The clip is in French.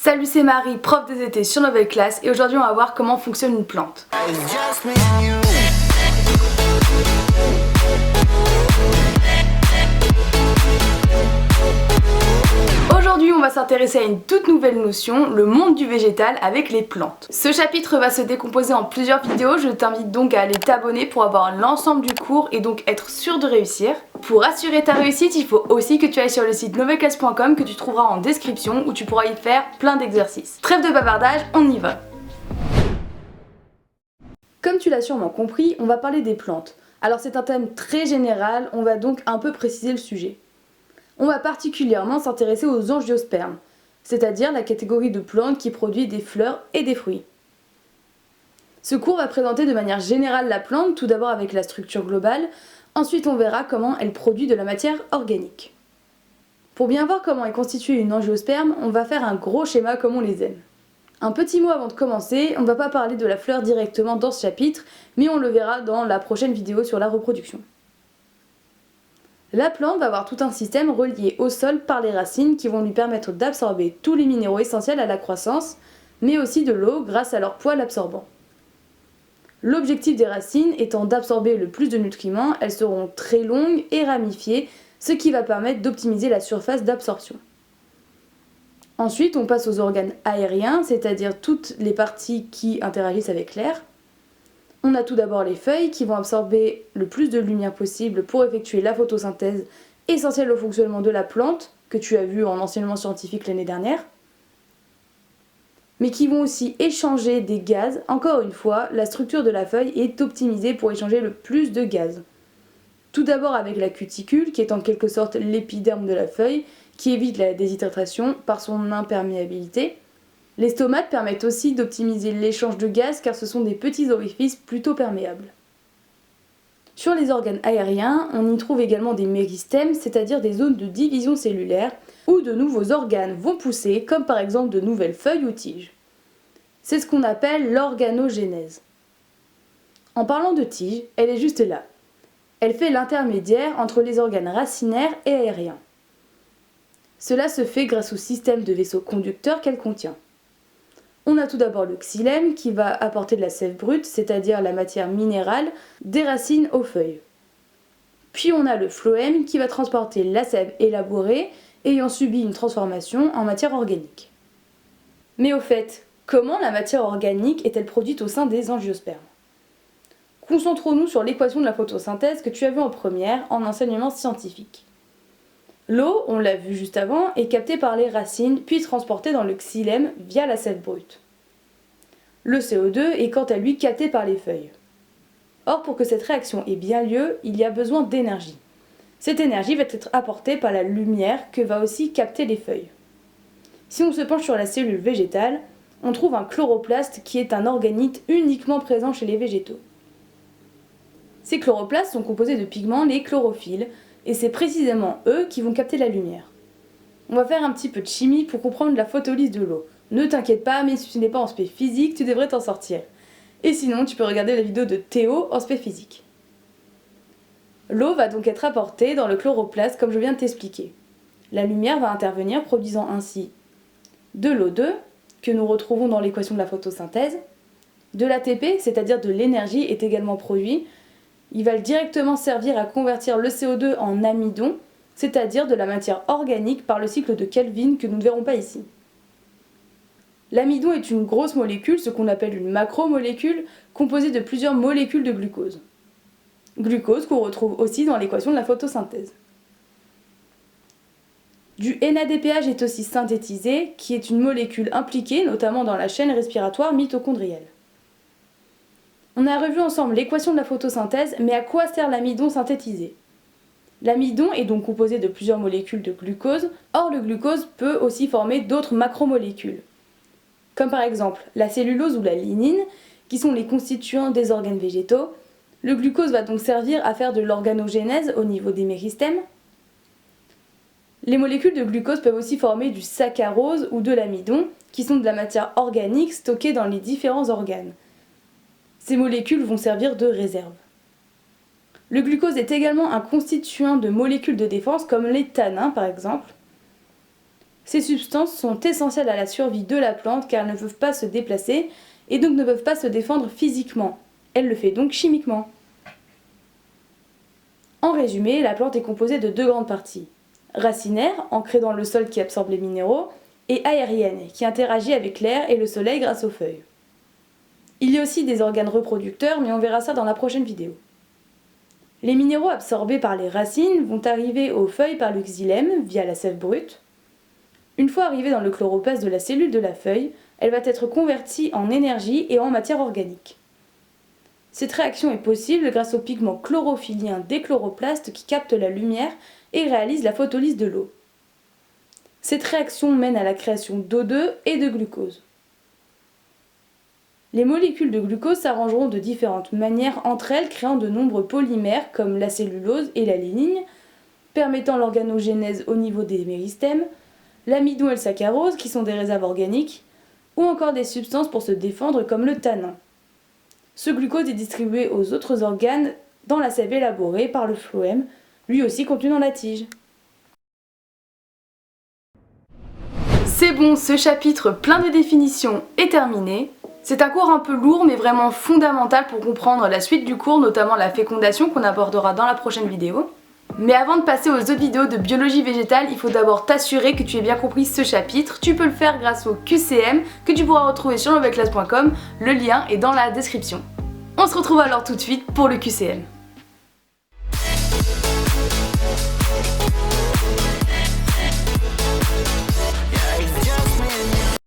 Salut, c'est Marie, prof des étés sur Nouvelle Classe, et aujourd'hui on va voir comment fonctionne une plante. Aujourd'hui on va s'intéresser à une toute nouvelle notion, le monde du végétal avec les plantes. Ce chapitre va se décomposer en plusieurs vidéos, je t'invite donc à aller t'abonner pour avoir l'ensemble du cours et donc être sûr de réussir. Pour assurer ta réussite, il faut aussi que tu ailles sur le site novelleclasse.com que tu trouveras en description où tu pourras y faire plein d'exercices. Trêve de bavardage, on y va. Comme tu l'as sûrement compris, on va parler des plantes. Alors c'est un thème très général, on va donc un peu préciser le sujet. On va particulièrement s'intéresser aux angiospermes, c'est-à-dire la catégorie de plantes qui produit des fleurs et des fruits. Ce cours va présenter de manière générale la plante, tout d'abord avec la structure globale, ensuite on verra comment elle produit de la matière organique. Pour bien voir comment est constituée une angiosperme, on va faire un gros schéma comme on les aime. Un petit mot avant de commencer, on ne va pas parler de la fleur directement dans ce chapitre, mais on le verra dans la prochaine vidéo sur la reproduction. La plante va avoir tout un système relié au sol par les racines qui vont lui permettre d'absorber tous les minéraux essentiels à la croissance, mais aussi de l'eau grâce à leur poil absorbant. L'objectif des racines étant d'absorber le plus de nutriments, elles seront très longues et ramifiées, ce qui va permettre d'optimiser la surface d'absorption. Ensuite, on passe aux organes aériens, c'est-à-dire toutes les parties qui interagissent avec l'air. On a tout d'abord les feuilles qui vont absorber le plus de lumière possible pour effectuer la photosynthèse essentielle au fonctionnement de la plante, que tu as vu en enseignement scientifique l'année dernière, mais qui vont aussi échanger des gaz. Encore une fois, la structure de la feuille est optimisée pour échanger le plus de gaz. Tout d'abord avec la cuticule, qui est en quelque sorte l'épiderme de la feuille, qui évite la déshydratation par son imperméabilité. Les stomates permettent aussi d'optimiser l'échange de gaz car ce sont des petits orifices plutôt perméables. Sur les organes aériens, on y trouve également des méristèmes, c'est-à-dire des zones de division cellulaire où de nouveaux organes vont pousser, comme par exemple de nouvelles feuilles ou tiges. C'est ce qu'on appelle l'organogénèse. En parlant de tige, elle est juste là. Elle fait l'intermédiaire entre les organes racinaires et aériens. Cela se fait grâce au système de vaisseaux conducteurs qu'elle contient. On a tout d'abord le xylème qui va apporter de la sève brute, c'est-à-dire la matière minérale, des racines aux feuilles. Puis on a le phloème qui va transporter la sève élaborée, ayant subi une transformation en matière organique. Mais au fait, comment la matière organique est-elle produite au sein des angiospermes ? Concentrons-nous sur l'équation de la photosynthèse que tu as vue en première en enseignement scientifique. L'eau, on l'a vu juste avant, est captée par les racines puis transportée dans le xylème via la sève brute. Le CO2 est quant à lui capté par les feuilles. Or, pour que cette réaction ait bien lieu, il y a besoin d'énergie. Cette énergie va être apportée par la lumière que va aussi capter les feuilles. Si on se penche sur la cellule végétale, on trouve un chloroplaste qui est un organite uniquement présent chez les végétaux. Ces chloroplastes sont composés de pigments, les chlorophylles, et c'est précisément eux qui vont capter la lumière. On va faire un petit peu de chimie pour comprendre la photolyse de l'eau. Ne t'inquiète pas, mais si tu n'es pas en spé physique, tu devrais t'en sortir. Et sinon, tu peux regarder la vidéo de Théo en spé physique. L'eau va donc être apportée dans le chloroplaste comme je viens de t'expliquer. La lumière va intervenir produisant ainsi de l'O2, que nous retrouvons dans l'équation de la photosynthèse. De l'ATP, c'est-à-dire de l'énergie, est également produit. Il va directement servir à convertir le CO2 en amidon, c'est-à-dire de la matière organique par le cycle de Kelvin que nous ne verrons pas ici. L'amidon est une grosse molécule, ce qu'on appelle une macromolécule, composée de plusieurs molécules de glucose. Glucose qu'on retrouve aussi dans l'équation de la photosynthèse. Du NADPH est aussi synthétisé, qui est une molécule impliquée notamment dans la chaîne respiratoire mitochondrielle. On a revu ensemble l'équation de la photosynthèse, mais à quoi sert l'amidon synthétisé ? L'amidon est donc composé de plusieurs molécules de glucose, or le glucose peut aussi former d'autres macromolécules, comme par exemple la cellulose ou la lignine, qui sont les constituants des organes végétaux. Le glucose va donc servir à faire de l'organogénèse au niveau des méristèmes. Les molécules de glucose peuvent aussi former du saccharose ou de l'amidon, qui sont de la matière organique stockée dans les différents organes. Ces molécules vont servir de réserve. Le glucose est également un constituant de molécules de défense comme les tanins par exemple. Ces substances sont essentielles à la survie de la plante car elles ne peuvent pas se déplacer et donc ne peuvent pas se défendre physiquement. Elle le fait donc chimiquement. En résumé, la plante est composée de deux grandes parties. Racinaire, ancrée dans le sol qui absorbe les minéraux, et aérienne, qui interagit avec l'air et le soleil grâce aux feuilles. Il y a aussi des organes reproducteurs, mais on verra ça dans la prochaine vidéo. Les minéraux absorbés par les racines vont arriver aux feuilles par le xylème, via la sève brute. Une fois arrivée dans le chloroplasme de la cellule de la feuille, elle va être convertie en énergie et en matière organique. Cette réaction est possible grâce au pigment chlorophyllien des chloroplastes qui captent la lumière et réalise la photolyse de l'eau. Cette réaction mène à la création d'O2 et de glucose. Les molécules de glucose s'arrangeront de différentes manières entre elles, créant de nombreux polymères comme la cellulose et la lignine, permettant l'organogénèse au niveau des méristèmes, l'amidon et le saccharose qui sont des réserves organiques, ou encore des substances pour se défendre comme le tanin. Ce glucose est distribué aux autres organes dans la sève élaborée par le phloème, lui aussi contenu dans la tige. C'est bon, ce chapitre plein de définitions est terminé. C'est un cours un peu lourd mais vraiment fondamental pour comprendre la suite du cours, notamment la fécondation qu'on abordera dans la prochaine vidéo. Mais avant de passer aux autres vidéos de biologie végétale, il faut d'abord t'assurer que tu aies bien compris ce chapitre. Tu peux le faire grâce au QCM que tu pourras retrouver sur nouvellleclasse.com, le lien est dans la description. On se retrouve alors tout de suite pour le QCM.